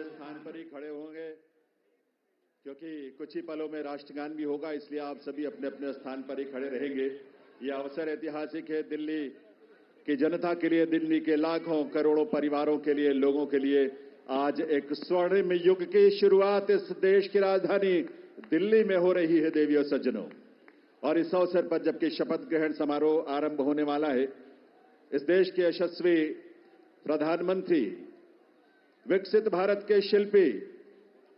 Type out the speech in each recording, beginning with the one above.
स्थान पर ही खड़े होंगे क्योंकि कुछ ही पलों में राष्ट्रगान भी होगा, इसलिए आप सभी अपने अपने स्थान पर ही खड़े रहेंगे। ये अवसर ऐतिहासिक है दिल्ली की जनता के लिए, दिल्ली के लाखों करोड़ों परिवारों के लिए, लोगों के लिए। आज एक स्वर्णिम युग की शुरुआत इस देश की राजधानी दिल्ली में हो रही है देवियों सज्जनों। और इस अवसर पर जबकि शपथ ग्रहण समारोह आरंभ होने वाला है, इस देश के यशस्वी प्रधानमंत्री, विकसित भारत के शिल्पी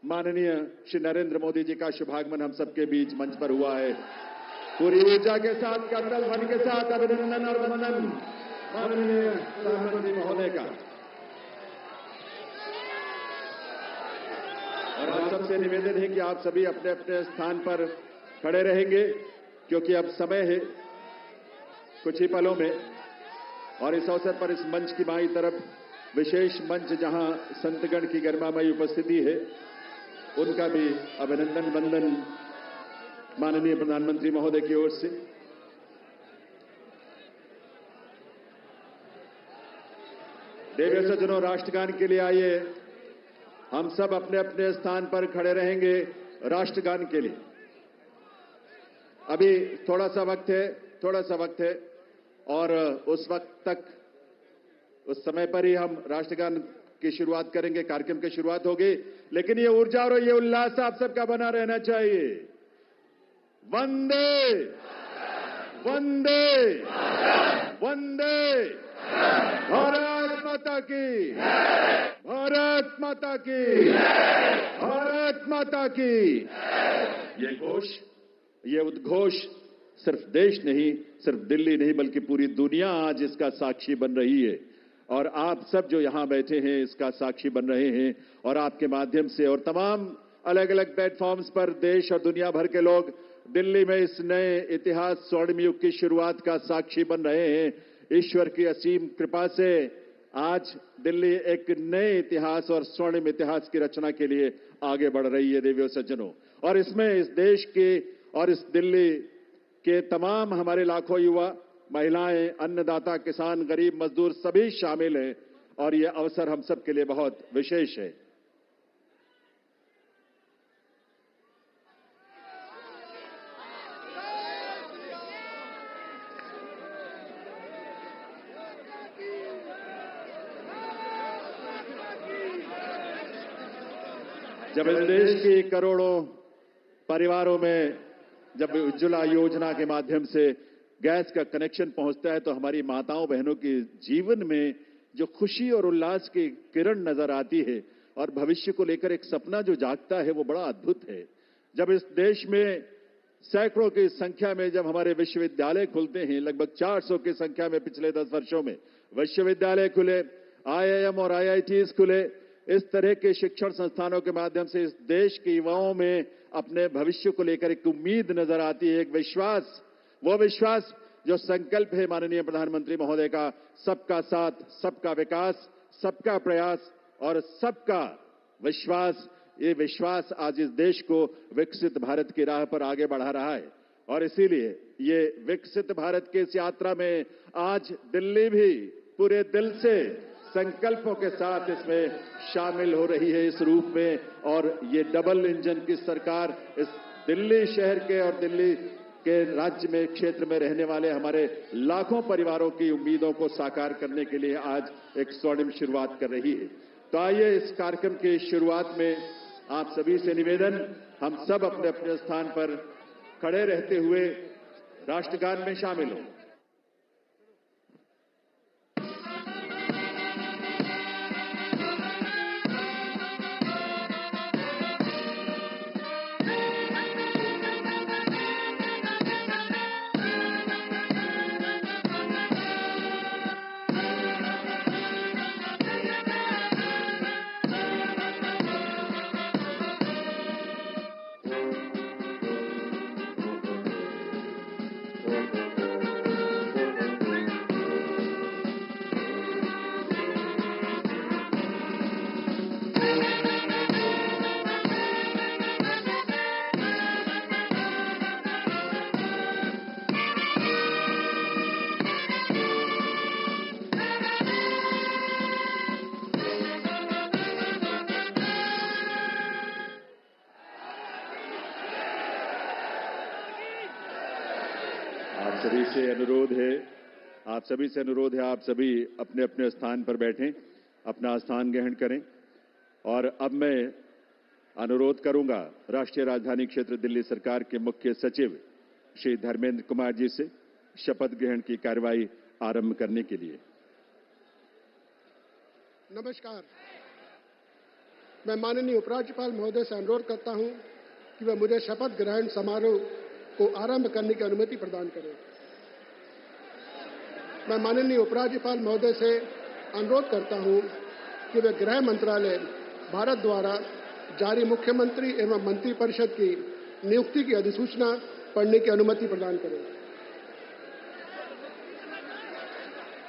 माननीय श्री नरेंद्र मोदी जी का शुभागमन हम सबके बीच मंच पर हुआ है। पूरी ऊर्जा के साथ, करतल ध्वनि के साथ अभिनंदन और वंदन माननीय प्रधानमंत्री महोदय का। और आप सबसे निवेदन है कि आप सभी अपने अपने स्थान पर खड़े रहेंगे क्योंकि अब समय है कुछ ही पलों में। और इस अवसर पर इस मंच की बाईं तरफ विशेष मंच जहां संतगण की गरिमामयी उपस्थिति है, उनका भी अभिनंदन वंदन माननीय प्रधानमंत्री महोदय की ओर से। देवियों सज्जनों, राष्ट्रगान के लिए आइए, हम सब अपने अपने स्थान पर खड़े रहेंगे राष्ट्रगान के लिए। अभी थोड़ा सा वक्त है और उस वक्त तक, उस समय पर ही हम राष्ट्रगान की शुरुआत करेंगे, कार्यक्रम की शुरुआत होगी। लेकिन ये ऊर्जा और ये उल्लास आप सबका बना रहना चाहिए। वंदे वंदे वंदे, भारत माता की, भारत माता की, भारत माता की। ये घोष, ये उद्घोष सिर्फ देश नहीं, सिर्फ दिल्ली नहीं, बल्कि पूरी दुनिया आज इसका साक्षी बन रही है। और आप सब जो यहां बैठे हैं इसका साक्षी बन रहे हैं। और आपके माध्यम से और तमाम अलग अलग प्लेटफॉर्म्स पर देश और दुनिया भर के लोग दिल्ली में इस नए इतिहास, स्वर्णिम युग की शुरुआत का साक्षी बन रहे हैं। ईश्वर की असीम कृपा से आज दिल्ली एक नए इतिहास और स्वर्णिम इतिहास की रचना के लिए आगे बढ़ रही है देवियों सज्जनों। और इसमें इस देश के और इस दिल्ली के तमाम हमारे लाखों युवा, महिलाएं, अन्नदाता, किसान, गरीब, मजदूर सभी शामिल हैं। और यह अवसर हम सब के लिए बहुत विशेष है। जब इस देश की करोड़ों परिवारों में जब उज्ज्वला योजना के माध्यम से गैस का कनेक्शन पहुंचता है तो हमारी माताओं बहनों के जीवन में जो खुशी और उल्लास की किरण नजर आती है और भविष्य को लेकर एक सपना जो जागता है, वो बड़ा अद्भुत है। जब इस देश में सैकड़ों की संख्या में जब हमारे विश्वविद्यालय खुलते हैं, लगभग 400 की संख्या में पिछले 10 वर्षों में विश्वविद्यालय खुले, IIM और IITs खुले, इस तरह के शिक्षण संस्थानों के माध्यम से इस देश के युवाओं में अपने भविष्य को लेकर एक उम्मीद नजर आती है, एक विश्वास। वो विश्वास जो संकल्प है माननीय प्रधानमंत्री महोदय का, सबका साथ, सबका विकास, सबका प्रयास और सबका विश्वास। ये विश्वास आज इस देश को विकसित भारत की राह पर आगे बढ़ा रहा है। और इसीलिए ये विकसित भारत की इस यात्रा में आज दिल्ली भी पूरे दिल से संकल्पों के साथ इसमें शामिल हो रही है इस रूप में। और ये डबल इंजन की सरकार इस दिल्ली शहर के और दिल्ली के राज्य में, क्षेत्र में रहने वाले हमारे लाखों परिवारों की उम्मीदों को साकार करने के लिए आज एक स्वर्णिम शुरुआत कर रही है। तो आइए इस कार्यक्रम की शुरुआत में आप सभी से निवेदन, हम सब अपने अपने स्थान पर खड़े रहते हुए राष्ट्रगान में शामिल हों। सभी से अनुरोध है, आप सभी अपने अपने स्थान पर बैठें, अपना स्थान ग्रहण करें। और अब मैं अनुरोध करूंगा राष्ट्रीय राजधानी क्षेत्र दिल्ली सरकार के मुख्य सचिव श्री धर्मेंद्र कुमार जी से शपथ ग्रहण की कार्यवाही आरंभ करने के लिए। नमस्कार। मैं माननीय उपराज्यपाल महोदय से अनुरोध करता हूं कि वह मुझे शपथ ग्रहण समारोह को आरंभ करने की अनुमति प्रदान करें। मैं माननीय उपराज्यपाल महोदय से अनुरोध करता हूं कि वे गृह मंत्रालय भारत द्वारा जारी मुख्यमंत्री एवं मंत्रिपरिषद की नियुक्ति की अधिसूचना पढ़ने की अनुमति प्रदान करें।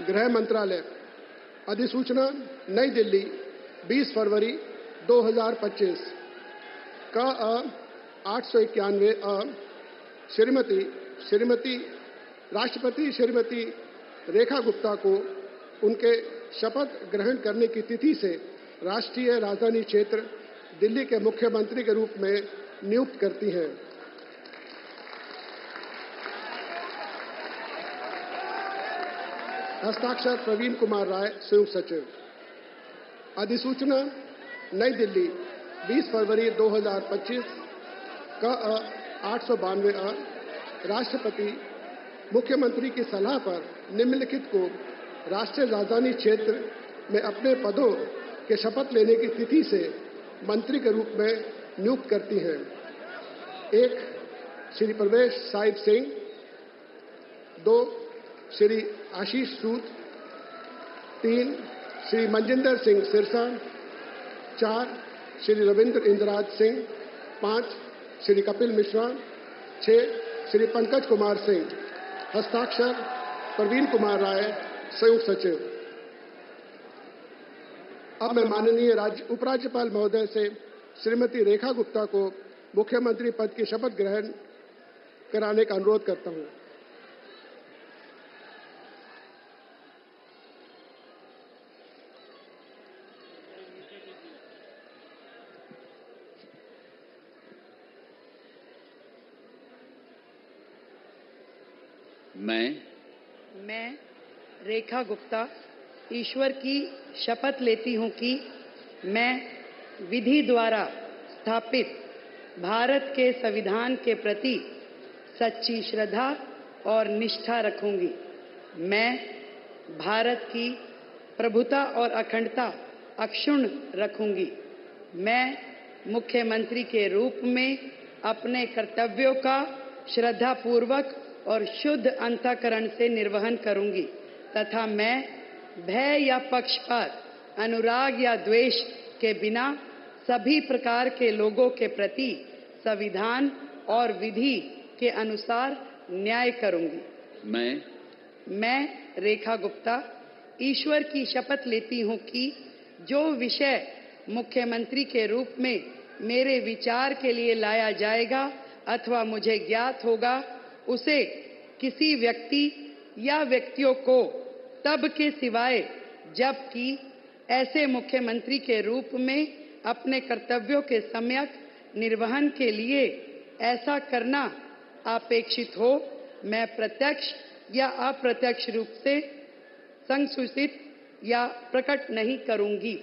गृह मंत्रालय अधिसूचना नई दिल्ली 20 फरवरी 2025 का 891 राष्ट्रपति श्रीमती रेखा गुप्ता को उनके शपथ ग्रहण करने की तिथि से राष्ट्रीय राजधानी क्षेत्र दिल्ली के मुख्यमंत्री के रूप में नियुक्त करती हैं। हस्ताक्षर प्रवीण कुमार राय, संयुक्त सचिव। अधिसूचना नई दिल्ली 20 फरवरी 2025 का 892 राष्ट्रपति मुख्यमंत्री की सलाह पर निम्नलिखित को राष्ट्रीय राजधानी क्षेत्र में अपने पदों के शपथ लेने की तिथि से मंत्री के रूप में नियुक्त करती हैं। 1 श्री प्रवेश साहिब सिंह, 2 श्री आशीष सूद, 3 श्री मनजिंदर सिंह सिरसा, 4 श्री रविंद्र इंद्राज सिंह, 5 श्री कपिल मिश्रा, 6 श्री पंकज कुमार सिंह। हस्ताक्षर प्रवीण कुमार राय, संयुक्त सचिव। अब मैं माननीय उपराज्यपाल महोदय से श्रीमती रेखा गुप्ता को मुख्यमंत्री पद की शपथ ग्रहण कराने का अनुरोध करता हूं। मैं रेखा गुप्ता ईश्वर की शपथ लेती हूं कि मैं विधि द्वारा स्थापित भारत के संविधान के प्रति सच्ची श्रद्धा और निष्ठा रखूंगी। मैं भारत की प्रभुता और अखंडता अक्षुण्ण रखूंगी। मैं मुख्यमंत्री के रूप में अपने कर्तव्यों का श्रद्धापूर्वक और शुद्ध अंतःकरण से निर्वहन करूंगी तथा मैं भय या पक्षपात, अनुराग या द्वेष के बिना सभी प्रकार के लोगों के प्रति संविधान और विधि के अनुसार न्याय करूंगी। मैं रेखा गुप्ता ईश्वर की शपथ लेती हूं कि जो विषय मुख्यमंत्री के रूप में मेरे विचार के लिए लाया जाएगा अथवा मुझे ज्ञात होगा, उसे किसी व्यक्ति या व्यक्तियों को तब के सिवाय जबकि ऐसे मुख्यमंत्री के रूप में अपने कर्तव्यों के सम्यक निर्वहन के लिए ऐसा करना अपेक्षित हो, मैं प्रत्यक्ष या अप्रत्यक्ष रूप से संसूचित या प्रकट नहीं करूंगी।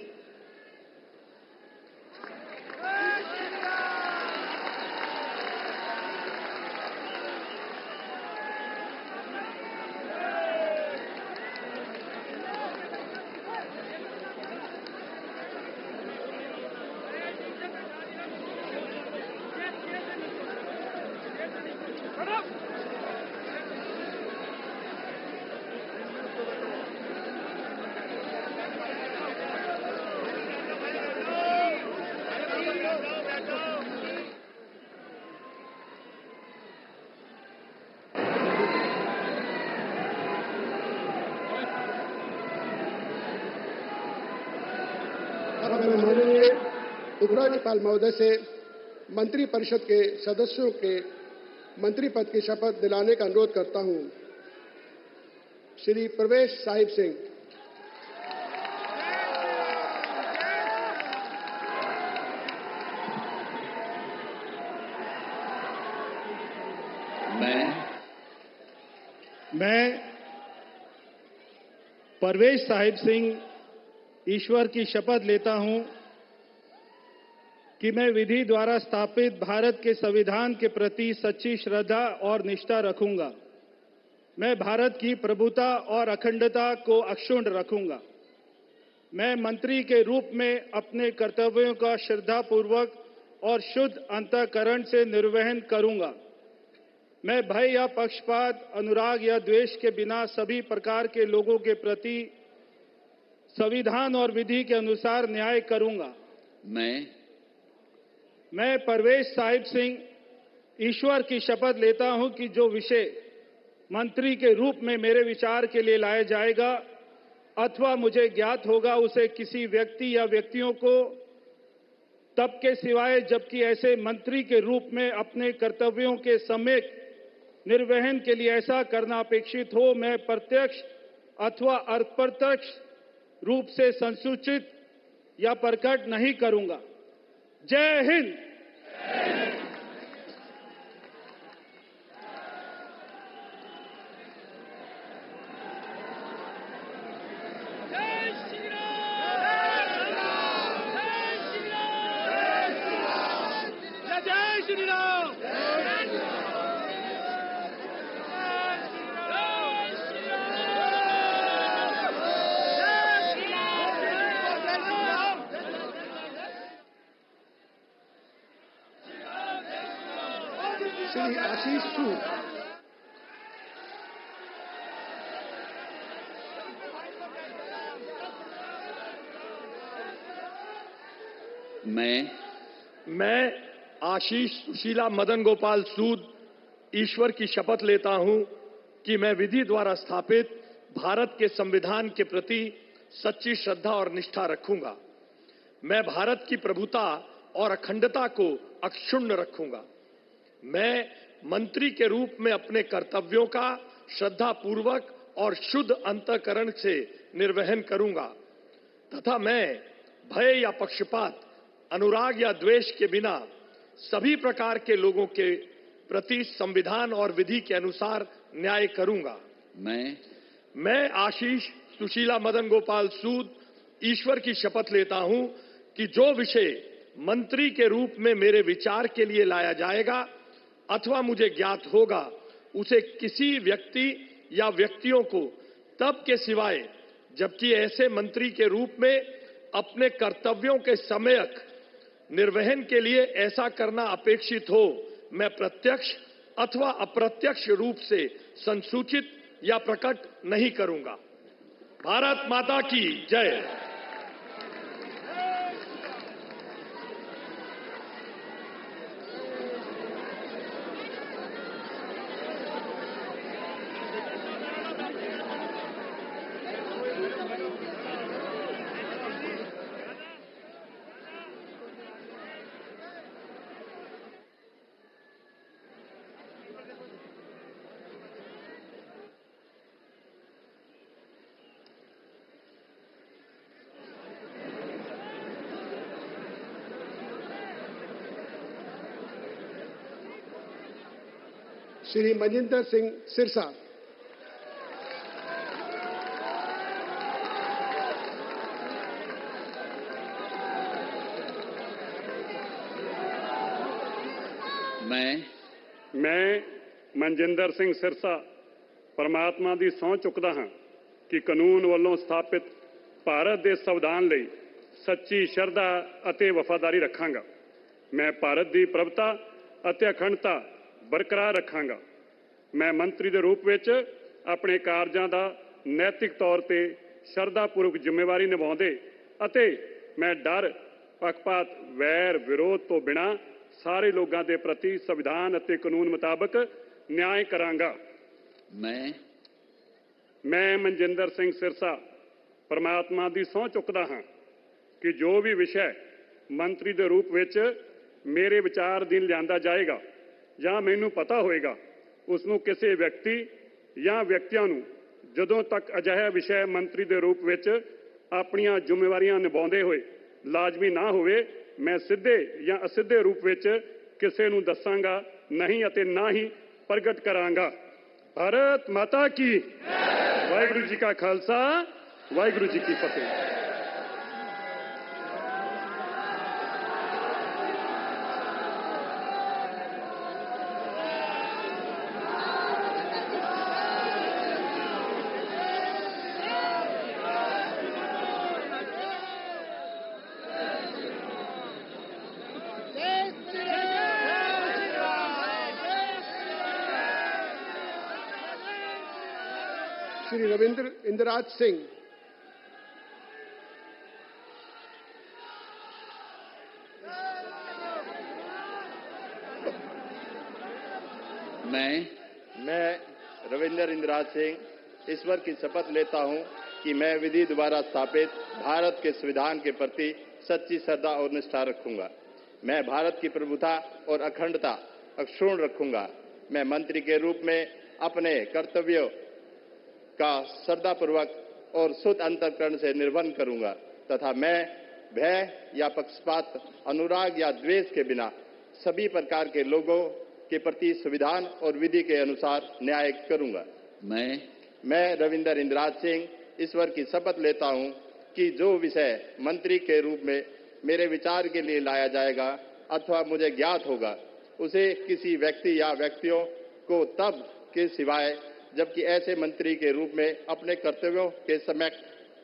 मैं माननीय उपराज्यपाल महोदय से मंत्रिपरिषद के सदस्यों के मंत्री पद की शपथ दिलाने का अनुरोध करता हूं। श्री प्रवेश साहिब सिंह, मैं परवेज साहिब सिंह ईश्वर की शपथ लेता हूं कि मैं विधि द्वारा स्थापित भारत के संविधान के प्रति सच्ची श्रद्धा और निष्ठा रखूंगा। मैं भारत की प्रभुता और अखंडता को अक्षुण्ण रखूंगा। मैं मंत्री के रूप में अपने कर्तव्यों का श्रद्धापूर्वक और शुद्ध अंतःकरण से निर्वहन करूंगा। मैं भय या पक्षपात, अनुराग या द्वेष के बिना सभी प्रकार के लोगों के प्रति संविधान और विधि के अनुसार न्याय करूंगा। मैं परवेज साहिब सिंह ईश्वर की शपथ लेता हूं कि जो विषय मंत्री के रूप में मेरे विचार के लिए लाया जाएगा अथवा मुझे ज्ञात होगा, उसे किसी व्यक्ति या व्यक्तियों को तब के सिवाय जबकि ऐसे मंत्री के रूप में अपने कर्तव्यों के सम्यक निर्वहन के लिए ऐसा करना अपेक्षित हो, मैं प्रत्यक्ष अथवा अप्रत्यक्ष रूप से संसूचित या प्रकट नहीं करूंगा। जय हिंद। श्री आशीष सूद। मैं आशीष सुशीला मदन गोपाल सूद ईश्वर की शपथ लेता हूं कि मैं विधि द्वारा स्थापित भारत के संविधान के प्रति सच्ची श्रद्धा और निष्ठा रखूंगा। मैं भारत की प्रभुता और अखंडता को अक्षुण्ण रखूंगा। मैं मंत्री के रूप में अपने कर्तव्यों का श्रद्धापूर्वक और शुद्ध अंतःकरण से निर्वहन करूंगा तथा मैं भय या पक्षपात, अनुराग या द्वेष के बिना सभी प्रकार के लोगों के प्रति संविधान और विधि के अनुसार न्याय करूंगा। मैं आशीष सुशीला मदन गोपाल सूद ईश्वर की शपथ लेता हूं कि जो विषय मंत्री के रूप में मेरे विचार के लिए लाया जाएगा अथवा मुझे ज्ञात होगा, उसे किसी व्यक्ति या व्यक्तियों को तब के सिवाय जबकि ऐसे मंत्री के रूप में अपने कर्तव्यों के सम्यक निर्वहन के लिए ऐसा करना अपेक्षित हो, मैं प्रत्यक्ष अथवा अप्रत्यक्ष रूप से संसूचित या प्रकट नहीं करूंगा। भारत माता की जय। श्री मनजिंदर सिंह सिरसा। मैं मनजिंदर सिंह सिरसा परमात्मा ਦੀ ਸਹੁੰ ਚੁੱਕਦਾ ਹਾਂ ਕਿ ਕਾਨੂੰਨ ਵੱਲੋਂ ਸਥਾਪਿਤ ਭਾਰਤ ਦੇ ਸੰਵਿਧਾਨ ਲਈ ਸੱਚੀ ਸ਼ਰਧਾ ਅਤੇ ਵਫਾਦਾਰੀ ਰੱਖਾਂਗਾ। ਮੈਂ ਭਾਰਤ ਦੀ ਪ੍ਰਭੁਤਾ ਅਤੇ ਅਖੰਡਤਾ ਬਰਕਰਾਰ ਰੱਖਾਂਗਾ। ਮੈਂ ਮੰਤਰੀ ਦੇ ਰੂਪ ਵਿੱਚ ਆਪਣੇ ਕਾਰਜਾਂ ਦਾ ਨੈਤਿਕ ਤੌਰ ਤੇ ਸ਼ਰਧਾਪੂਰਵਕ ਜ਼ਿੰਮੇਵਾਰੀ ਨਿਭਾਉਂਦੇ ਅਤੇ ਮੈਂ ਡਰ, ਪੱਖਪਾਤ, ਵੈਰ, ਵਿਰੋਧ ਤੋਂ ਬਿਨਾਂ ਸਾਰੇ ਲੋਕਾਂ ਦੇ ਪ੍ਰਤੀ ਸੰਵਿਧਾਨ ਅਤੇ ਕਾਨੂੰਨ ਮੁਤਾਬਕ ਨਿਆਂ ਕਰਾਂਗਾ। ਮੈਂ ਮਨਜਿੰਦਰ ਸਿੰਘ ਸਿਰਸਾ ਪਰਮਾਤਮਾ ਦੀ ਸਹੁੰ ਚੁੱਕਦਾ ਹਾਂ ਕਿ ਜੋ ਵੀ ਵਿਸ਼ਾ ਮੰਤਰੀ ਦੇ ਰੂਪ ਵਿੱਚ ਮੇਰੇ ਵਿਚਾਰ ਅਧੀਨ ਲਿਆਂਦਾ ਜਾਏਗਾ ਜਾਂ ਮੈਨੂੰ ਪਤਾ ਹੋਏਗਾ, ਉਸ ਨੂੰ ਕਿਸੇ ਵਿਅਕਤੀ ਜਾਂ ਵਿਅਕਤੀਆਂ ਨੂੰ ਜਦੋਂ ਤੱਕ ਅਜਿਹਾ ਵਿਸ਼ਾ ਮੰਤਰੀ ਦੇ ਰੂਪ ਵਿੱਚ ਆਪਣੀਆਂ ਜ਼ਿੰਮੇਵਾਰੀਆਂ ਨਿਭਾਉਂਦੇ ਹੋਏ ਲਾਜ਼ਮੀ ਨਾ ਹੋਵੇ, ਮੈਂ ਸਿੱਧੇ ਜਾਂ ਅਸਿੱਧੇ ਰੂਪ ਵਿੱਚ ਕਿਸੇ ਨੂੰ ਦੱਸਾਂਗਾ ਨਹੀਂ ਅਤੇ ਨਾ ਹੀ ਪ੍ਰਗਟ ਕਰਾਂਗਾ। भारत माता की वाहिगुरु जी का खालसा वाहिगुरु जी की फतेह। श्री रविंद्र इंदिराज सिंह। मैं रविंद्र इंदिराज सिंह ईश्वर की शपथ लेता हूं कि मैं विधि द्वारा स्थापित भारत के संविधान के प्रति सच्ची श्रद्धा और निष्ठा रखूंगा। मैं भारत की प्रभुता और अखंडता अक्षुण्ण रखूंगा। मैं मंत्री के रूप में अपने कर्तव्यों का श्रद्धापूर्वक और शुद्ध अंतःकरण से निर्वहन करूंगा तथा मैं भय या पक्षपात, अनुराग या द्वेष के बिना सभी प्रकार के लोगों के प्रति संविधान और विधि के अनुसार न्याय करूंगा। मैं रविंद्र इंदिराज सिंह ईश्वर की शपथ लेता हूं कि जो विषय मंत्री के रूप में मेरे विचार के लिए लाया जाएगा अथवा मुझे ज्ञात होगा, उसे किसी व्यक्ति या व्यक्तियों को तब के सिवाय जबकि ऐसे मंत्री के रूप में अपने कर्तव्यों के सम्यक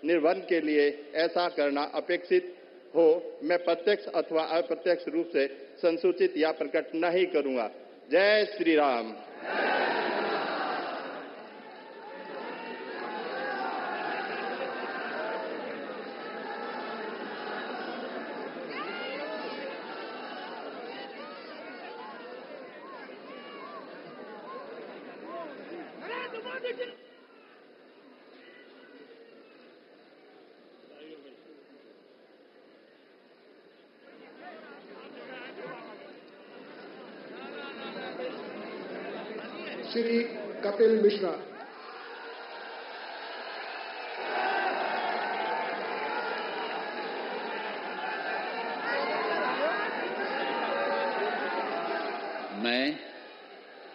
निर्वहन के लिए ऐसा करना अपेक्षित हो, मैं प्रत्यक्ष अथवा अप्रत्यक्ष रूप से संसूचित या प्रकट नहीं करूंगा। जय श्री राम। श्री कपिल मिश्रा।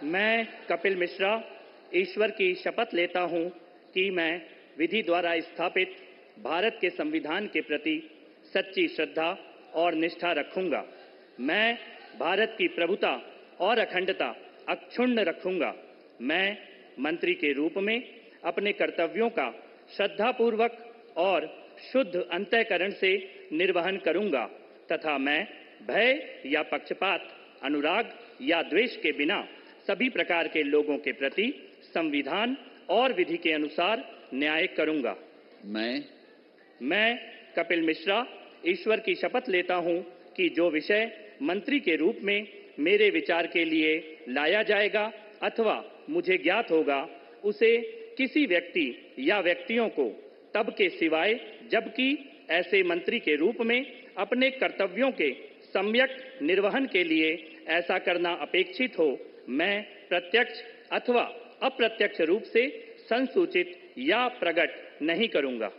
मैं कपिल मिश्रा ईश्वर की शपथ लेता हूं कि मैं विधि द्वारा स्थापित भारत के संविधान के प्रति सच्ची श्रद्धा और निष्ठा रखूंगा। मैं भारत की प्रभुता और अखंडता अक्षुण्ण रखूंगा। मैं मंत्री के रूप में अपने कर्तव्यों का श्रद्धापूर्वक और शुद्ध अंतःकरण से निर्वहन करूंगा तथा मैं भय या पक्षपात, अनुराग या द्वेष के बिना सभी प्रकार के लोगों के प्रति संविधान और विधि के अनुसार न्याय करूंगा। मैं कपिल मिश्रा ईश्वर की शपथ लेता हूं कि जो विषय मंत्री के रूप में मेरे विचार के लिए लाया जाएगा अथवा मुझे ज्ञात होगा, उसे किसी व्यक्ति या व्यक्तियों को तब के सिवाय जबकि ऐसे मंत्री के रूप में अपने कर्तव्यों के सम्यक निर्वहन के लिए ऐसा करना अपेक्षित हो, मैं प्रत्यक्ष अथवा अप्रत्यक्ष रूप से संसूचित या प्रकट नहीं करूंगा।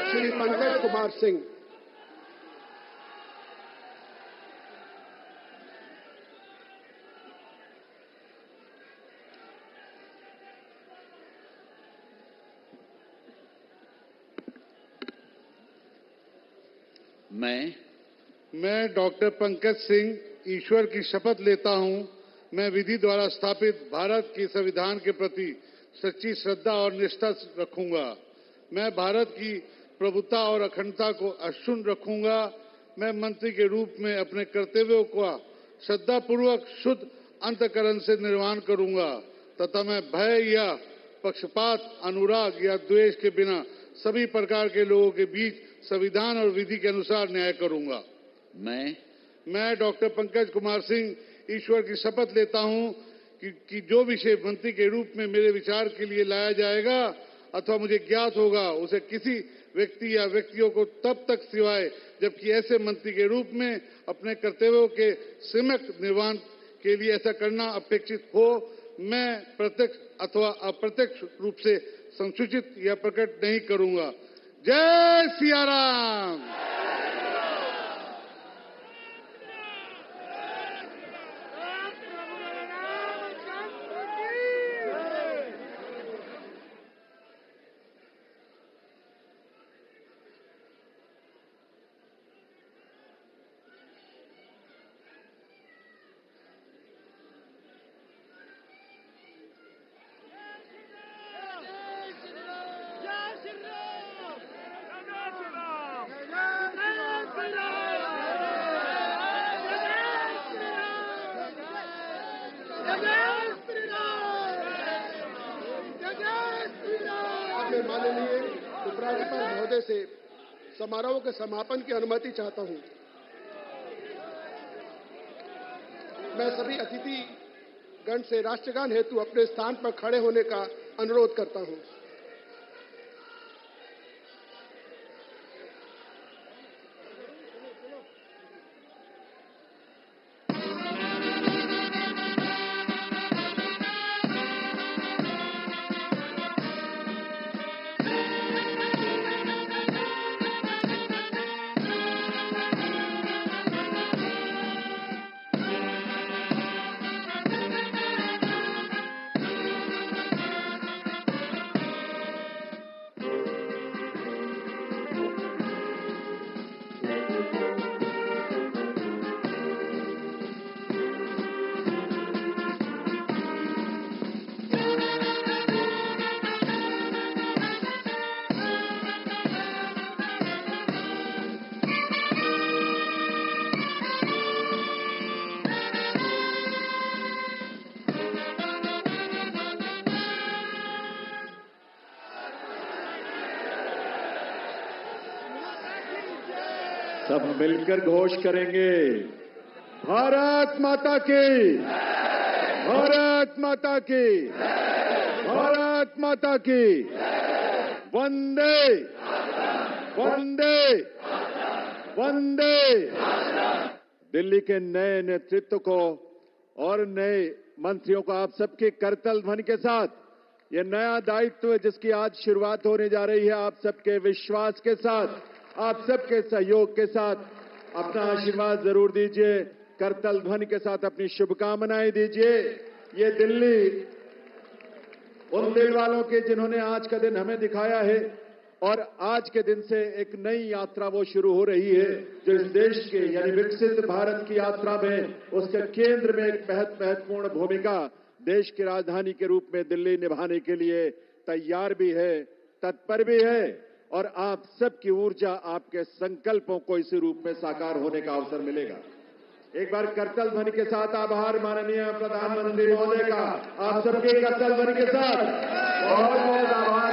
श्री पंकज कुमार सिंह। मैं डॉक्टर पंकज सिंह ईश्वर की शपथ लेता हूं, मैं विधि द्वारा स्थापित भारत के संविधान के प्रति सच्ची श्रद्धा और निष्ठा रखूंगा। मैं भारत की प्रभुता और अखंडता को अक्षुण्ण रखूंगा। मैं मंत्री के रूप में अपने कर्तव्यों का श्रद्धापूर्वक शुद्ध अंतःकरण से निर्वहन करूंगा तथा मैं भय या पक्षपात, अनुराग या द्वेष के बिना सभी प्रकार के लोगों के बीच संविधान और विधि के अनुसार न्याय करूंगा। मैं डॉक्टर पंकज कुमार सिंह ईश्वर की शपथ लेता हूं कि जो विषय मंत्री के रूप में मेरे विचार के लिए लाया जाएगा अथवा मुझे ज्ञात होगा उसे किसी व्यक्ति या व्यक्तियों को तब तक सिवाय जबकि ऐसे मंत्री के रूप में अपने कर्तव्यों के सम्यक निर्वहन के लिए ऐसा करना अपेक्षित हो मैं प्रत्यक्ष अथवा अप्रत्यक्ष रूप से संसूचित या प्रकट नहीं करूंगा। जय सिया राम। माननीय उपराज्यपाल महोदय से समारोह के समापन की अनुमति चाहता हूं। मैं सभी अतिथि गण से राष्ट्रगान हेतु अपने स्थान पर खड़े होने का अनुरोध करता हूं। सब मिलकर घोष करेंगे, भारत माता की, भारत माता की, भारत माता की, वंदे वंदे वंदे। दिल्ली के नए नेतृत्व को और नए मंत्रियों को आप सबके करतल ध्वनि के साथ ये नया दायित्व जिसकी आज शुरुआत होने जा रही है, आप सबके विश्वास के साथ, आप सबके सहयोग के साथ अपना आशीर्वाद जरूर दीजिए। करतल ध्वनि के साथ अपनी शुभकामनाएं दीजिए। ये दिल्ली उन दिल वालों के जिन्होंने आज का दिन हमें दिखाया है और आज के दिन से एक नई यात्रा वो शुरू हो रही है जो इस देश के यानी विकसित भारत की यात्रा में उसके केंद्र में एक महत्वपूर्ण भूमिका देश की राजधानी के रूप में दिल्ली निभाने के लिए तैयार भी है, तत्पर भी है और आप सबकी ऊर्जा, आपके संकल्पों को इसी रूप में साकार होने का अवसर मिलेगा। एक बार करतल ध्वनि के साथ आभार माननीय प्रधानमंत्री महोदय का, आप सबके करतल ध्वनि के साथ बहुत बहुत आभार।